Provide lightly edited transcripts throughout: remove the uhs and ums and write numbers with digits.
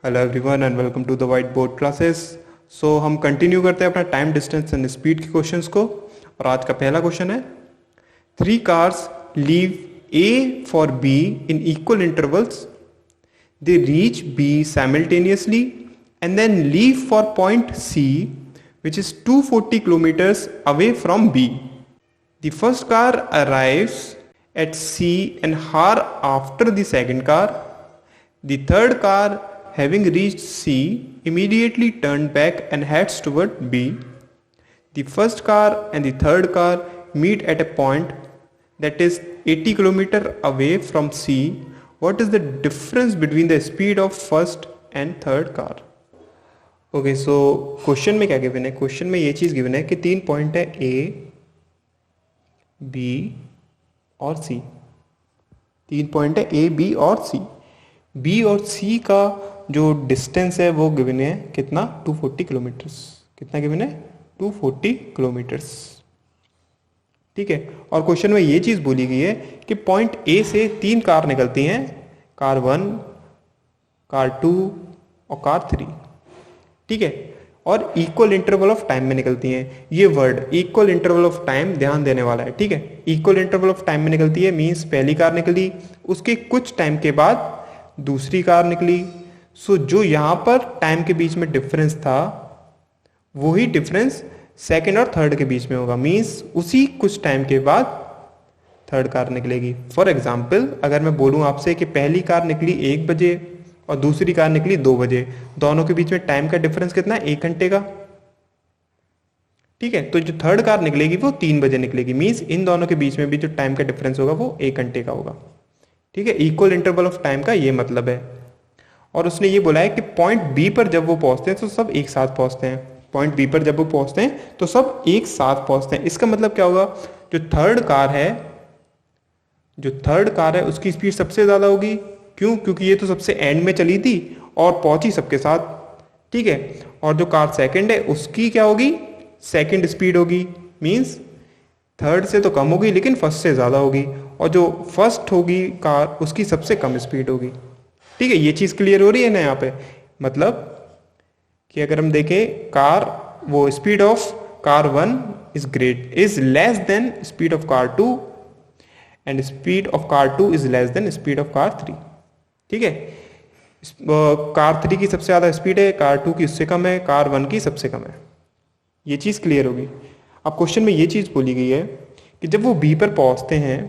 Hello everyone and welcome to the white board classes. So हम continue करते हैं अपना टाइम डिस्टेंस एंड स्पीड के क्वेश्चंस को। और आज का पहला क्वेश्चन है, 3 cars leave A for B in equal intervals, they reach B simultaneously and then leave for point C which is 240 kilometres away from B. The first car arrives at C an hour after the second car. The third car, having reached C, immediately turned back and heads toward B. The first car and the third car meet at a point that is 80 km away from C. What is the difference between the speed of first and third car? Okay, so question में क्या given है? Question में ये चीज़ given है कि 3 point है A, B और सी। 3 point है ए, बी और सी। बी और सी का जो डिस्टेंस है वो गिवन है कितना? 240 किलोमीटर्स। कितना गिवन है? 240 किलोमीटर्स। ठीक है। और क्वेश्चन में ये चीज़ बोली गई है कि पॉइंट ए से 3 कार निकलती हैं, कार 1, कार 2 और कार 3। ठीक है। और इक्वल इंटरवल ऑफ टाइम में निकलती हैं। ये word equal interval of time ध्यान देने वाला है। ठीक है। इक्वल इंटरवल ऑफ टाइम में निकलती है मींस पहली कार निकली, उसके कुछ टाइम के बाद दूसरी कार निकली। सो जो यहाँ पर टाइम के बीच में डिफरेंस था वही डिफरेंस सेकंड और थर्ड के बीच में होगा, मींस उसी कुछ टाइम के बाद थर्ड कार निकलेगी। फॉर एग्जाम्पल अगर मैं बोलूँ आपसे कि पहली कार निकली 1 बजे और दूसरी कार निकली 2 बजे, दोनों के बीच में टाइम का डिफरेंस कितना है? 1 घंटे का। ठीक है। तो जो थर्ड कार निकलेगी वो 3 बजे निकलेगी, मींस इन दोनों के बीच में भी जो टाइम का डिफरेंस होगा वो 1 घंटे का होगा। ठीक है। इक्वल इंटरवल ऑफ टाइम का ये मतलब है। और उसने ये बोला है कि पॉइंट बी पर जब वो पहुंचते हैं तो सब एक साथ पहुंचते हैं। पॉइंट बी पर जब वो पहुंचते हैं तो सब एक साथ पहुंचते हैं। इसका मतलब क्या होगा? जो थर्ड कार है उसकी स्पीड सबसे ज्यादा होगी। क्यों? क्योंकि ये तो सबसे एंड में चली थी और पहुंची सबके साथ। ठीक है। और जो कार सेकंड है उसकी क्या होगी? सेकंड स्पीड होगी, मींस थर्ड से तो कम होगी लेकिन फर्स्ट से ज़्यादा होगी। और जो फर्स्ट होगी कार उसकी सबसे कम स्पीड होगी। ठीक है। ये चीज़ क्लियर हो रही है ना यहाँ पे? मतलब कि अगर हम देखें वो speed of car 1 is less than speed of car 2 and speed of car 2 is less than speed of car 3। ठीक है। कार 3 की सबसे ज़्यादा स्पीड है, कार 2 की उससे कम है, कार 1 की सबसे कम है। ये चीज़ क्लियर होगी। अब क्वेश्चन में ये चीज़ बोली गई है कि जब वो बी पर पहुंचते हैं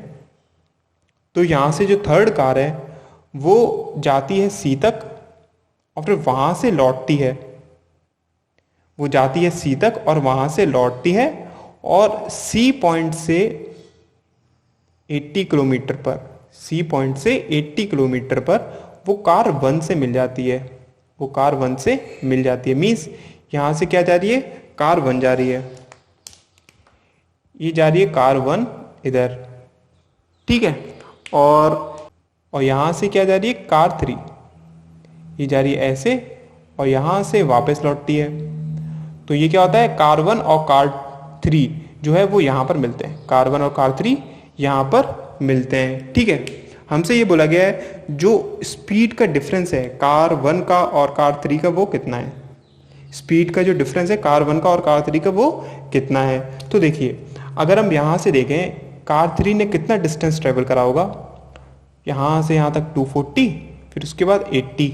तो यहाँ से जो थर्ड कार है वो जाती है सी तक और फिर वहाँ से लौटती है। वो जाती है सी तक और वहाँ से लौटती है और सी पॉइंट से 80 किलोमीटर पर वो कार 1 से मिल जाती है। मीन्स यहाँ से क्या जा रही है? कार 1 जा रही है, ये जा रही है कार 1 इधर। ठीक है। और यहाँ से क्या जा रही है? कार 3, ये जा रही है ऐसे और यहाँ से वापस लौटती है। तो ये क्या होता है? कार 1 और कार 3 जो है वो यहाँ पर मिलते हैं। कार 1 और कार 3 यहाँ पर मिलते हैं। ठीक है। हमसे ये बोला गया है जो स्पीड का डिफरेंस है कार 1 का और कार 3 का वो कितना है? स्पीड का जो डिफरेंस है कार 1 का और कार 3 का वो कितना है? तो देखिए अगर हम यहाँ से देखें कार 3 ने कितना डिस्टेंस ट्रेवल करा होगा? यहाँ से यहाँ तक 240, फिर उसके बाद 80,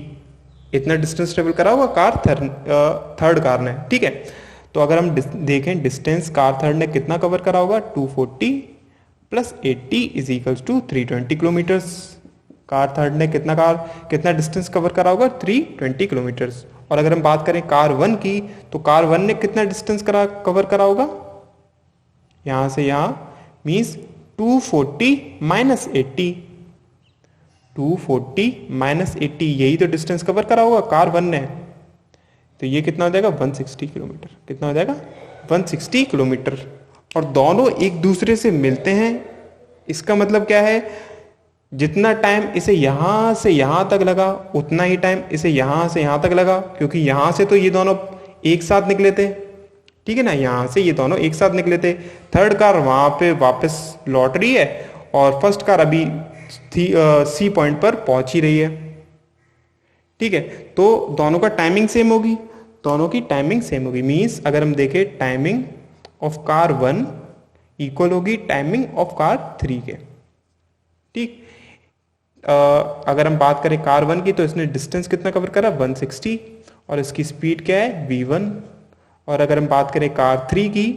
इतना डिस्टेंस ट्रेवल करा होगा थर्ड कार ने। ठीक है। तो अगर हम देखें डिस्टेंस कार थर्ड ने कितना कवर करा होगा? 240 plus 80 is equals to 320 kilometres. Car third ने कितना डिस्टेंस कवर करा होगा? 320 किलोमीटर्स। और अगर हम बात करें कार 1 की तो कार 1 ने कितना डिस्टेंस कवर करा होगा? यहाँ से यहाँ, मीन्स 240 माइनस 80, 240 माइनस 80, यही तो डिस्टेंस कवर करा होगा कार 1 ने। तो ये कितना हो जाएगा? 160 किलोमीटर। कितना हो जाएगा? 160 किलोमीटर। और दोनों एक दूसरे से मिलते हैं। इसका मतलब क्या है? जितना टाइम इसे यहाँ से यहाँ तक लगा उतना ही टाइम इसे यहाँ से यहाँ तक लगा, क्योंकि यहाँ से तो ये दोनों एक साथ निकले थे। ठीक है ना? यहाँ से ये दोनों एक साथ निकले थे। थर्ड कार वहाँ पे वापस लौट रही है और फर्स्ट कार अभी सी पॉइंट पर पहुँच ही रही है। ठीक है, तो दोनों का टाइमिंग सेम होगी, दोनों की टाइमिंग सेम होगी। मीन्स अगर हम देखें टाइमिंग ऑफ कार 1 इक्वल होगी टाइमिंग ऑफ कार 3 के। ठीक, अगर हम बात करें कार 1 की तो इसने डिस्टेंस कितना कवर करा 160 और इसकी स्पीड क्या है v1। और अगर हम बात करें कार 3 की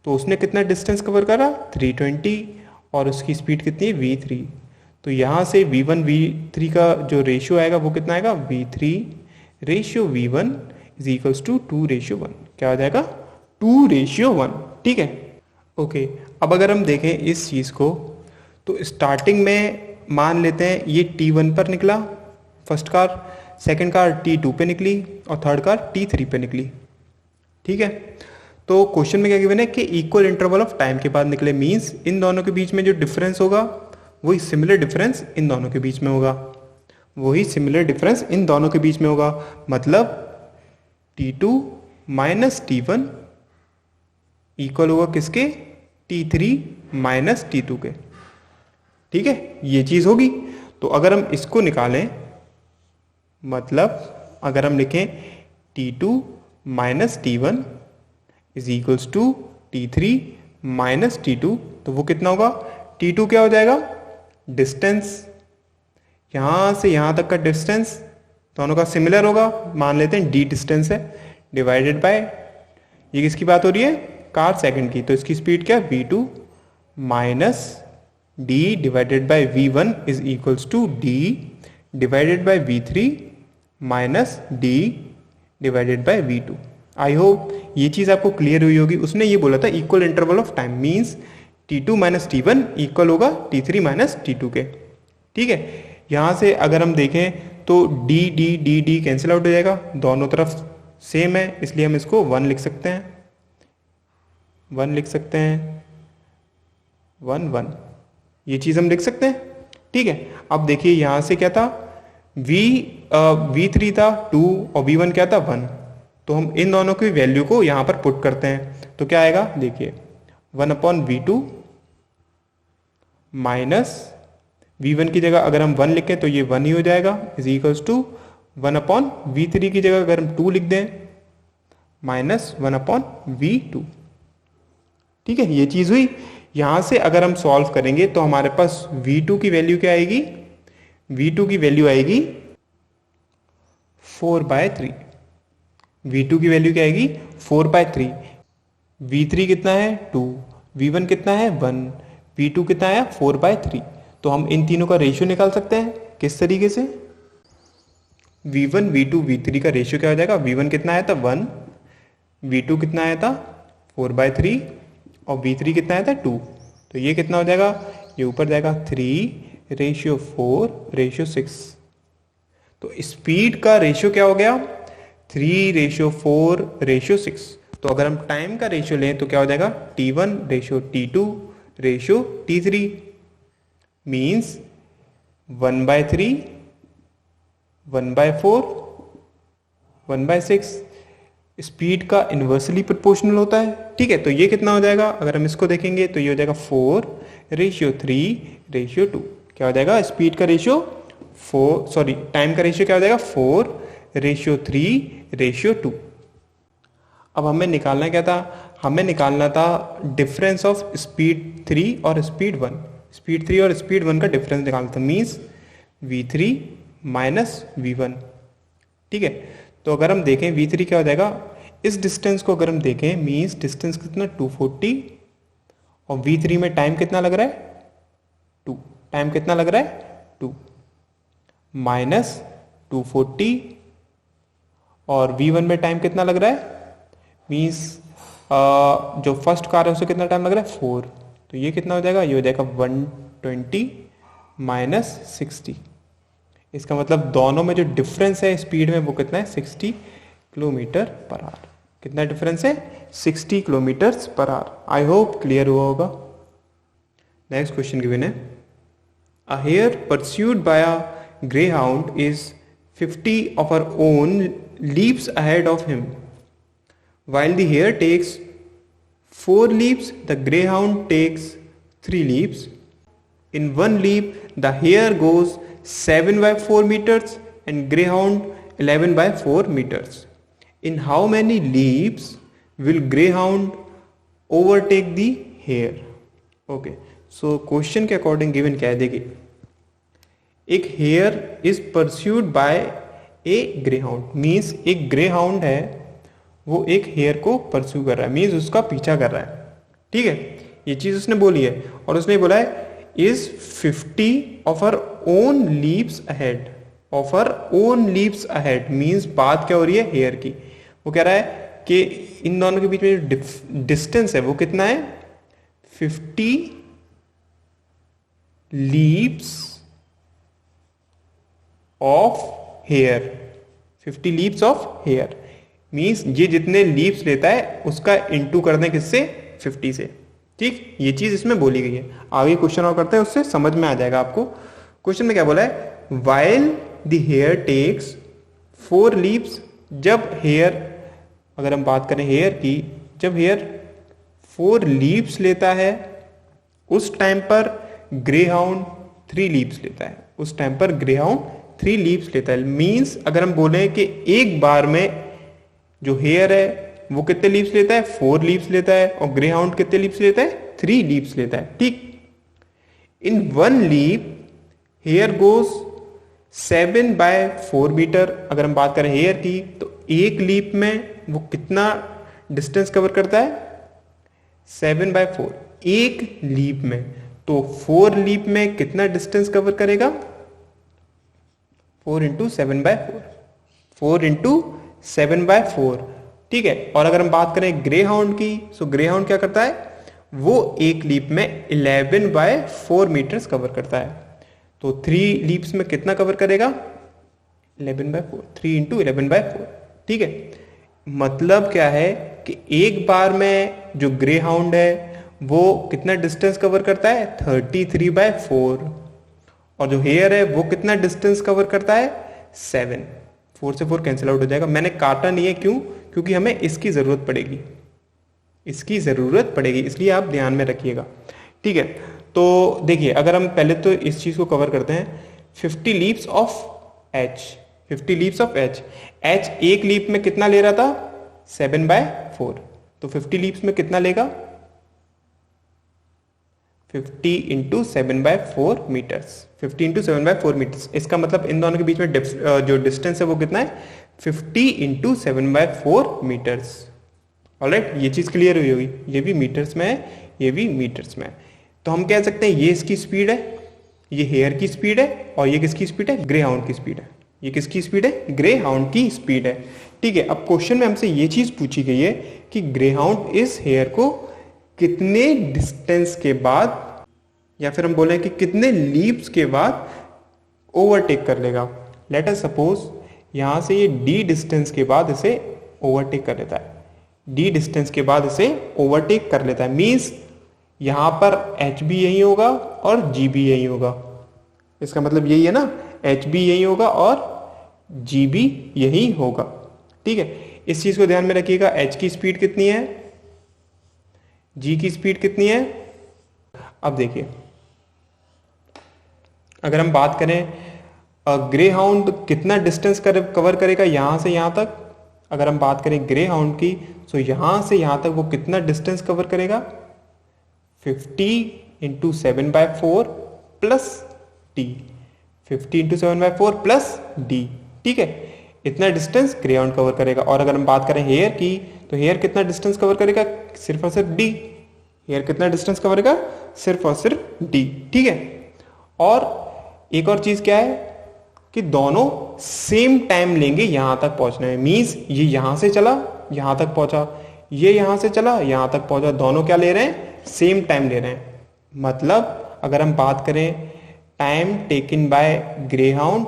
तो उसने कितना डिस्टेंस कवर करा 320 और उसकी स्पीड कितनी है v3। तो यहाँ से v1 v3 का जो रेशियो आएगा वो कितना आएगा v3 ratio v1 is equals to 2:1। क्या हो जाएगा 2:1। ठीक है, ओके। अब अगर हम देखें इस चीज़ को तो स्टार्टिंग में मान लेते हैं ये T1 पर निकला first car, second car T2 पे निकली और थर्ड कार T3 पे निकली। ठीक है, तो क्वेश्चन में क्या गिवन है कि इक्वल इंटरवल ऑफ टाइम के बाद निकले। मींस इन दोनों के बीच में जो डिफरेंस होगा वही सिमिलर डिफरेंस इन दोनों के बीच में होगा, वही सिमिलर डिफरेंस इन दोनों के बीच में होगा। मतलब T2 माइनस T1 इक्वल होगा किसके T3 माइनस T2 के। ठीक है, ये चीज होगी। तो अगर हम इसको निकालें, मतलब अगर हम लिखें T2 minus T1 is equals to T3 minus T2 तो वो कितना होगा T2 क्या हो जाएगा डिस्टेंस, यहां से यहां तक का डिस्टेंस दोनों का सिमिलर होगा, मान लेते हैं d डिस्टेंस है, डिवाइडेड बाय ये किसकी बात हो रही है कार सेकंड की, तो इसकी स्पीड क्या है v2 minus d divided by v1 is equals to d divided by v3 minus d divided by v2। I hope ये चीज आपको क्लियर हुई होगी। उसने ये बोला था equal interval of time means T2 minus T1 equal होगा T3 माइनस T2 के। ठीक है, यहां से अगर हम देखें तो d d d d cancel out हो जाएगा, दोनों तरफ सेम है इसलिए हम इसको 1 लिख सकते हैं, 1 लिख सकते हैं, 1 1 ये चीज हम लिख सकते हैं। ठीक है, अब देखिए यहां से क्या था v3 था 2 और v1 क्या था 1, तो हम इन दोनों की वैल्यू को यहां पर पुट करते हैं तो क्या आएगा देखिए 1/v2 माइनस v1 की जगह अगर हम 1 लिखें तो ये 1 ही हो जाएगा इज इक्वल्स टू 1/v3 की जगह अगर हम 2 लिख दें माइनस 1/v2। ठीक है, ये चीज हुई। यहां से अगर हम सॉल्व करेंगे तो हमारे पास v2 की वैल्यू क्या आएगी, v2 की वैल्यू आएगी 4/3। v2 की वैल्यू क्या आएगी 4/3। v3 कितना है 2, v1 कितना है 1, v2 कितना है 4/3। तो हम इन तीनों का रेशियो निकाल सकते हैं किस तरीके से, v1 v2 v3 का रेशियो क्या हो जाएगा, v1 कितना आया था 1, v2 कितना आया था 4/3 और v3 कितना आया था 2, तो ये कितना हो जाएगा, ये ऊपर जाएगा 3:4:6। तो स्पीड का रेशियो क्या हो गया 3:4:6। तो अगर हम टाइम का रेशियो लें तो क्या हो जाएगा T1:T2 T3 मीन्स 1/3 1/4 1/6 स्पीड का इन्वर्सली प्रोपोर्शनल होता है। ठीक है, तो ये कितना हो जाएगा अगर हम इसको देखेंगे तो ये हो जाएगा 4:3:2। क्या हो जाएगा स्पीड का रेशियो टाइम का रेशियो क्या हो जाएगा 4:3:2। अब हमें निकालना क्या था, हमें निकालना था डिफरेंस ऑफ स्पीड 3 और स्पीड 1। स्पीड 3 और स्पीड 1 का डिफरेंस निकालना था मीन्स v3 माइनस v1। ठीक है, तो अगर हम देखें v3 क्या हो जाएगा, इस डिस्टेंस को अगर हम देखें मीन्स डिस्टेंस कितना 240 और v3 में टाइम कितना लग रहा है 2, टाइम कितना लग रहा है 2 माइनस 240 और v1 में टाइम कितना लग रहा है मीन्स जो फर्स्ट कार है उसे कितना टाइम लग रहा है 4, तो ये कितना हो जाएगा, ये हो जाएगा 120 माइनस 60। इसका मतलब दोनों में जो डिफरेंस है स्पीड में वो कितना है 60 किलोमीटर पर आवर। कितना डिफरेंस है 60 kilometre per hour. I hope clear हुआ होगा। नेक्स्ट क्वेश्चन गिवन है a hare pursued by a greyhound is 50 of her own leaps ahead of him. While the hare takes 4 leaps, the greyhound takes 3 leaps. In one leap, the hare goes 7/4 meters and greyhound 11/4 meters. In how many leaps will greyhound overtake the hare? Okay, so question के according given क्या है, देखिए एक hare is pursued by a greyhound, means एक greyhound है वो एक hair को परस्यू कर रहा है, मीन्स उसका पीछा कर रहा है, ठीक है, ये चीज उसने बोली है। और उसने बोला है is 50 of her own leaps ahead, of her own leaps ahead, means बात क्या हो रही है, हेयर की। वो कह रहा है कि इन दोनों के बीच में जो डिस्टेंस है वो कितना है, 50 leaps of hare, 50 leaps of hare, means ये जितने लीप्स लेता है उसका इंटू कर दें किससे, 50 से, ठीक। ये चीज इसमें बोली गई है। आगे क्वेश्चन और करते हैं, उससे समझ में आ जाएगा आपको। क्वेश्चन में क्या बोला है, while the hare takes 4 leaps, जब हेयर, अगर हम बात करें हेयर की, जब हेयर 4 लीप्स लेता है उस टाइम पर ग्रेहाउंड 3 लीप्स लेता है, उस टाइम पर ग्रेहाउंड 3 लीप्स लेता है। मीन्स अगर हम बोले कि एक बार में जो हेयर है वो कितने लीप्स लेता है, 4 लीप्स लेता है, और ग्रेहाउंड कितने लीप्स लेता है, 3 लीप्स लेता है, ठीक। इन 1 लीप हेयर गोज 7/4 मीटर। अगर हम बात करें हेयर की तो एक लीप में वो कितना डिस्टेंस कवर करता है, 7/4 एक लीप में, तो 4 लीप में कितना डिस्टेंस कवर करेगा, 4 इंटू 7/4, 4 इंटू 7/4, ठीक है। और अगर हम बात करें ग्रेहाउंड की, सो ग्रेहाउंड क्या करता है, वो एक लीप में 11/4 मीटर्स कवर करता है, तो 3 लीप्स में कितना कवर करेगा, 11/4, 3 इंटू 11/4, ठीक है। मतलब क्या है कि एक बार में जो ग्रेहाउंड है वो कितना डिस्टेंस कवर करता है, 33/4, और जो हेयर है वो कितना डिस्टेंस कवर करता है, 7। 4 से 4 कैंसिल आउट हो जाएगा। मैंने काटा नहीं है, क्यों, क्योंकि हमें इसकी जरूरत पड़ेगी, इसकी जरूरत पड़ेगी, इसलिए आप ध्यान में रखिएगा, ठीक है। तो देखिए अगर हम पहले तो इस चीज को कवर करते हैं, 50 leaps of H, 50 leaps of H, H एक लीप में कितना ले रहा था, 7/4, तो 50 लीप्स में कितना लेगा, 50 इंटू 7/4 मीटर्स, 50 इंटू 7/4 मीटर्स। इसका मतलब इन दोनों के बीच में जो डिस्टेंस है वो कितना है, 50 इंटू 7/4 मीटर्स। ऑलराइट, ये चीज क्लियर हुई होगी, ये भी मीटर्स में है, ये भी मीटर्स में है। तो हम कह सकते हैं ये इसकी स्पीड है, ये हेयर की स्पीड है, और ये किसकी स्पीड है, ग्रेहाउंड की स्पीड है। ये किसकी स्पीड है, ग्रेहाउंड की स्पीड है, ठीक है। अब क्वेश्चन में हमसे ये चीज पूछी गई है कि ग्रेहाउंड इस हेयर को कितने डिस्टेंस के बाद, या फिर हम बोले कि कितने लीप्स के बाद ओवरटेक कर लेगा। लेट अस सपोज यहां से ये d डिस्टेंस के बाद इसे ओवरटेक कर लेता है, d डिस्टेंस के बाद इसे ओवरटेक कर लेता है, मींस यहां पर h भी यही होगा और g भी यही होगा। इसका मतलब यही है ना, h भी यही होगा और g भी यही होगा, ठीक है। इस चीज को ध्यान में रखिएगा, h की स्पीड कितनी है, g की स्पीड कितनी है। अब देखिए अगर हम बात करें ग्रेहाउंड कितना डिस्टेंस कवर करेगा यहां से यहां तक, अगर हम बात करें ग्रेहाउंड की, तो यहां से यहां तक वो कितना डिस्टेंस कवर करेगा, 50 into 7/4 plus D, 50 into 7/4 plus D, ठीक है। इतना डिस्टेंस ग्रेहाउंड कवर करेगा। और अगर हम बात करें हेयर की, तो हेयर कितना डिस्टेंस कवर करेगा, सिर्फ और सिर्फ डी, हेयर कितना डिस्टेंस कवर करेगा, सिर्फ और सिर्फ डी, ठीक है। और एक और चीज क्या है कि दोनों सेम टाइम लेंगे यहां तक पहुंचने में, मींस ये यहां से चला यहां तक पहुंचा, ये यहां से चला यहां तक पहुंचा, दोनों क्या ले रहे हैं, सेम टाइम ले रहे हैं। मतलब अगर हम बात करें time taken bye greyhound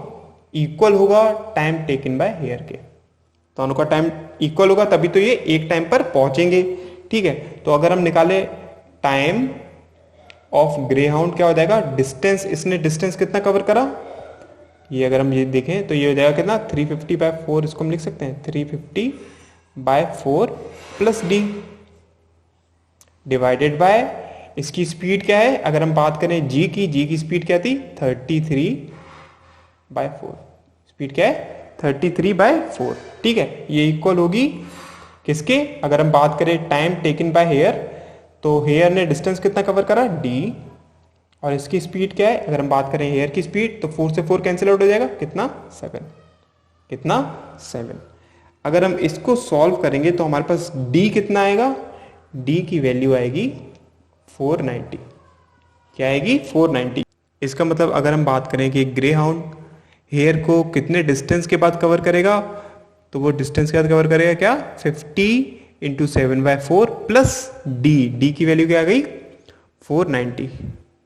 equal होगा टाइम टेकन बाय हेयर के, दोनों का टाइम इक्वल होगा तभी तो ये एक टाइम पर पहुंचेंगे, ठीक है। तो अगर हम निकाले टाइम ऑफ ग्रेहाउंड क्या हो जाएगा, डिस्टेंस, इसने डिस्टेंस कितना कवर करा, ये अगर हम ये देखें तो ये हो जाएगा कितना, 350/4, इसको हम लिख सकते हैं 350/4 प्लस डी डिवाइडेड बाय इसकी स्पीड क्या है, अगर हम बात करें जी की स्पीड क्या थी, 33/4, स्पीड क्या है 33/4, ठीक है। ये इक्वल होगी किसके, अगर हम बात करें टाइम टेकन बाय हेयर, तो हेयर ने डिस्टेंस कितना कवर करा d, और इसकी स्पीड क्या है, अगर हम बात करें हेयर की स्पीड तो 4 से 4 कैंसिल आउट हो जाएगा, कितना 7, कितना 7। अगर हम इसको सॉल्व करेंगे तो हमारे पास d कितना आएगा, d की वैल्यू आएगी 490, क्या आएगी 490। इसका मतलब अगर हम बात करें कि ग्रे हाउंड हेयर को कितने डिस्टेंस के बाद कवर करेगा, तो वो डिस्टेंस के बाद कवर करेगा क्या, 50 × 7/4 प्लस d की वैल्यू क्या आ गई 490,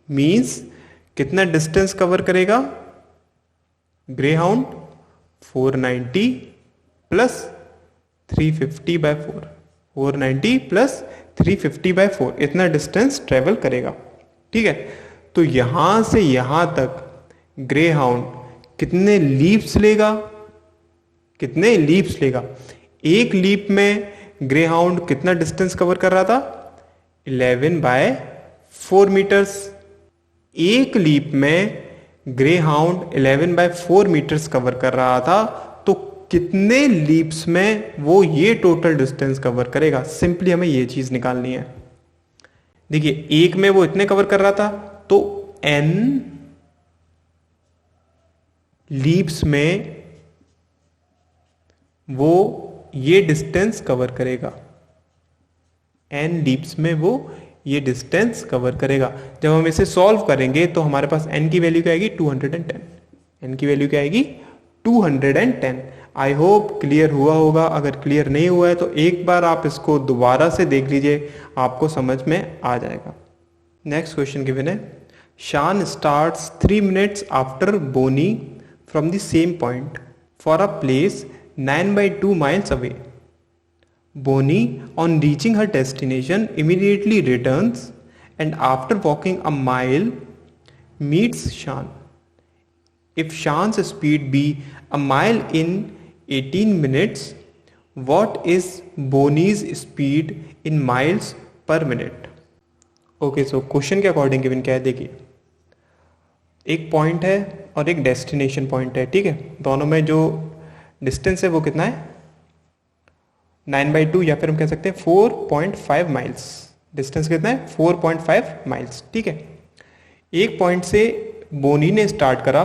मीन्स कितना डिस्टेंस कवर करेगा ग्रे हाउंड, 490 प्लस 350/4, 490 प्लस 350/4, इतना डिस्टेंस ट्रेवल करेगा, ठीक है। तो यहां से यहां तक ग्रे हाउंड कितने लीप्स लेगा, कितने लीप्स लेगा, एक लीप में ग्रे हाउंड कितना डिस्टेंस कवर कर रहा था 11/4 मीटर्स, एक लीप में ग्रे हाउंड 11/4 मीटर्स कवर कर रहा था, तो कितने लीप्स में वो ये टोटल डिस्टेंस कवर करेगा, सिंपली हमें ये चीज निकालनी है। देखिए एक में वो इतने कवर कर रहा था, तो n लीप्स में वो ये डिस्टेंस कवर करेगा, n लीप्स में वो ये डिस्टेंस कवर करेगा। जब हम इसे सॉल्व करेंगे तो हमारे पास n की वैल्यू क्या आएगी 210, n की वैल्यू क्या आएगी 210। आई होप क्लियर हुआ होगा, अगर क्लियर नहीं हुआ है तो एक बार आप इसको दोबारा से देख लीजिए, आपको समझ में आ जाएगा। नेक्स्ट क्वेश्चन गिवन है, Shaun starts 3 minutes after Bonnie from the same point for a place 9/2 miles away. Bonnie, on reaching her destination, immediately returns and after walking a mile, meets Shan. If Shan's speed be a mile in 18 minutes, what is Bonnie's speed in miles per minute? Okay, so question के according given क्या है, देखिए एक point है और एक destination point है, ठीक है। दोनों में जो डिस्टेंस है वो कितना है 9/2, या फिर हम कह सकते हैं 4.5 माइल्स। डिस्टेंस कितना है 4.5 माइल्स, ठीक है। एक पॉइंट से बोनी ने स्टार्ट करा,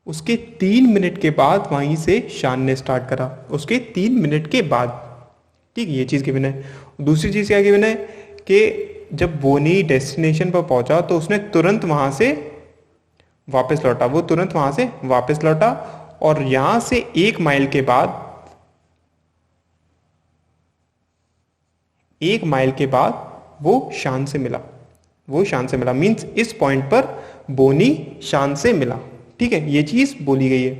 उसके 3 मिनट के बाद वहीं से शान ने स्टार्ट करा, उसके 3 मिनट के बाद, ठीक, ये चीज़ गिवन है। दूसरी चीज़ क्या गिवन है कि जब बोनी डेस्टिनेशन पर पहुंचा तो उसने तुरंत वहां से वापस लौटा, वो तुरंत वहां से वापस लौटा, और यहां से 1 माइल के बाद, 1 माइल के बाद वो शान से मिला, वो शान से मिला, मीन्स इस पॉइंट पर बोनी शान से मिला, ठीक है। ये चीज बोली गई है।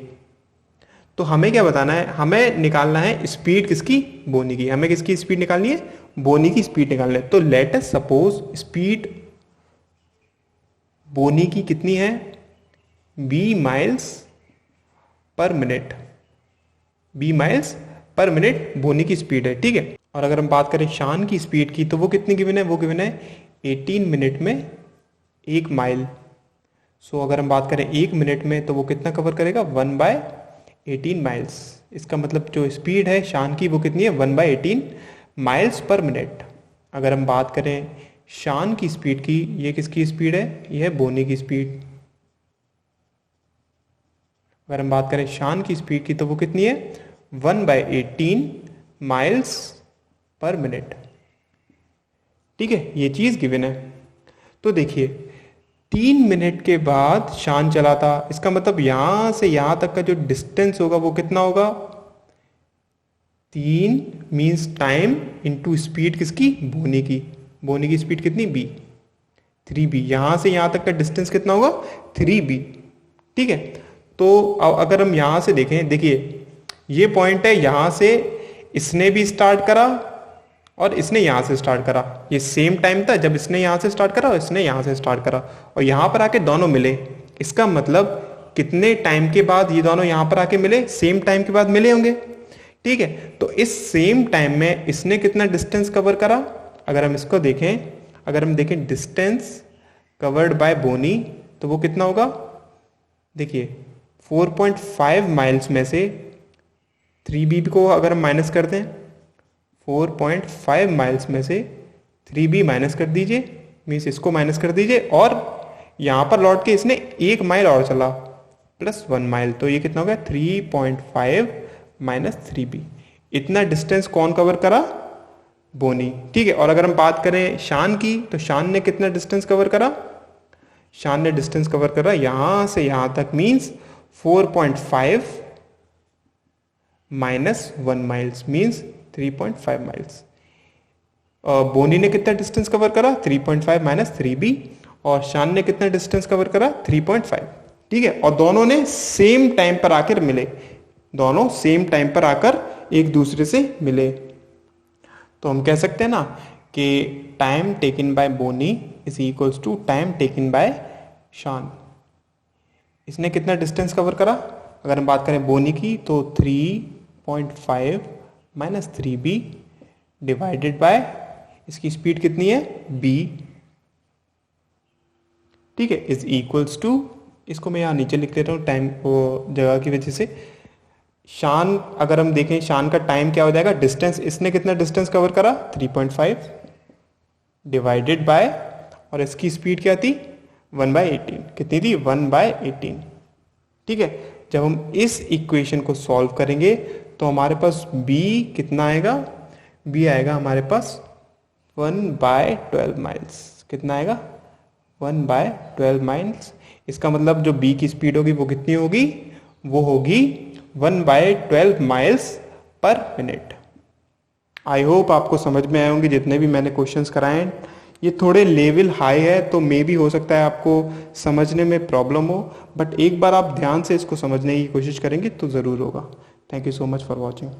तो हमें क्या बताना है, हमें निकालना है स्पीड किसकी, बोनी की। हमें किसकी स्पीड निकालनी है, बोनी की स्पीड निकालनी है। तो let us suppose speed Bonnie की कितनी है b miles per minute, b miles per minute Bonnie की स्पीड है, ठीक है। और अगर हम बात करें शान की स्पीड की, तो वो कितनी गिवन है, वो गिवन है 18 मिनट में 1 माइल। सो अगर हम बात करें 1 मिनट में, तो वो कितना कवर करेगा 1/18 माइल्स। इसका मतलब जो स्पीड है शान की वो कितनी है 1/18 माइल्स पर मिनट। अगर हम बात करें शान की स्पीड की, ये किसकी स्पीड है, ये है बोनी की स्पीड। अगर हम बात करें शान की स्पीड की, तो वो कितनी है 1/18 माइल्स पर मिनट, ठीक है। ये चीज गिवन है। तो देखिए 3 मिनट के बाद शान चला था, इसका मतलब यहां से यहां तक का जो डिस्टेंस होगा वो कितना होगा 3 मीन्स टाइम इंटू स्पीड किसकी, बोनी की। बोनी की स्पीड कितनी b, 3b। यहां से यहां तक का डिस्टेंस कितना होगा 3b, ठीक है। तो अगर हम यहां से देखें, देखिए ये पॉइंट है, यहां से इसने भी स्टार्ट करा और इसने यहां से स्टार्ट करा, ये सेम टाइम था जब इसने यहां से स्टार्ट करा और इसने यहां से स्टार्ट करा, और यहां पर आके दोनों मिले। इसका मतलब कितने टाइम के बाद ये दोनों यहां पर आके मिले, सेम टाइम के बाद मिले होंगे, ठीक है। तो इस सेम टाइम में इसने कितना डिस्टेंस कवर करा, अगर हम इसको देखें, अगर हम देखें डिस्टेंस कवर्ड बाय बोनी, तो वो कितना होगा, देखिए 4.5 माइल्स में से 3b को अगर हम माइनस कर दें, 4.5 माइल्स में से 3b माइनस कर दीजिए, मीन्स इसको माइनस कर दीजिए, और यहाँ पर लौट के इसने 1 माइल और चला प्लस 1 माइल, तो ये कितना हो गया 3.5 माइनस 3b। इतना डिस्टेंस कौन कवर करा? बोनी। ठीक है, और अगर हम बात करें शान की, तो शान ने कितना डिस्टेंस कवर करा? शान ने डिस्टेंस कवर करा यहां से यहां तक, means 4.5 minus 1 miles, means 3.5 miles. Bonnie ने कितना डिस्टेंस कवर करा? 3.5 माइनस 3b, और शान ने कितना डिस्टेंस कवर करा? 3.5। ठीक है, और दोनों ने सेम टाइम पर आकर मिले, दोनों सेम टाइम पर आकर एक दूसरे से मिले। तो हम कह सकते हैं ना कि time taken by Bonnie is equals to time taken by Shaun. इसने कितना डिस्टेंस कवर करा? अगर हम बात करें बोनी की, तो 3.5 माइनस 3b डिवाइडेड बाय इसकी स्पीड कितनी है? b। ठीक है, इज इक्वल्स टू, इसको मैं यहाँ नीचे लिख देता हूँ टाइम को जगह की वजह से। शान, अगर हम देखें शान का टाइम क्या हो जाएगा? डिस्टेंस, इसने कितना डिस्टेंस कवर करा? 3.5 डिवाइडेड बाय, और इसकी स्पीड क्या थी? 1/18। कितनी थी? 1/18। ठीक है, जब हम इस इक्वेशन को सॉल्व करेंगे तो हमारे पास b कितना आएगा? b आएगा हमारे पास 1/12 माइल्स। कितना आएगा? 1/12 माइल्स। इसका मतलब जो b की स्पीड होगी वो कितनी होगी? वो होगी 1/12 miles per minute. I hope आपको समझ में आए होंगे जितने भी मैंने क्वेश्चंस कराए हैं। ये थोड़े लेवल हाई है, तो मे भी हो सकता है आपको समझने में प्रॉब्लम हो, बट एक बार आप ध्यान से इसको समझने की कोशिश करेंगे तो ज़रूर होगा। Thank you so much for watching.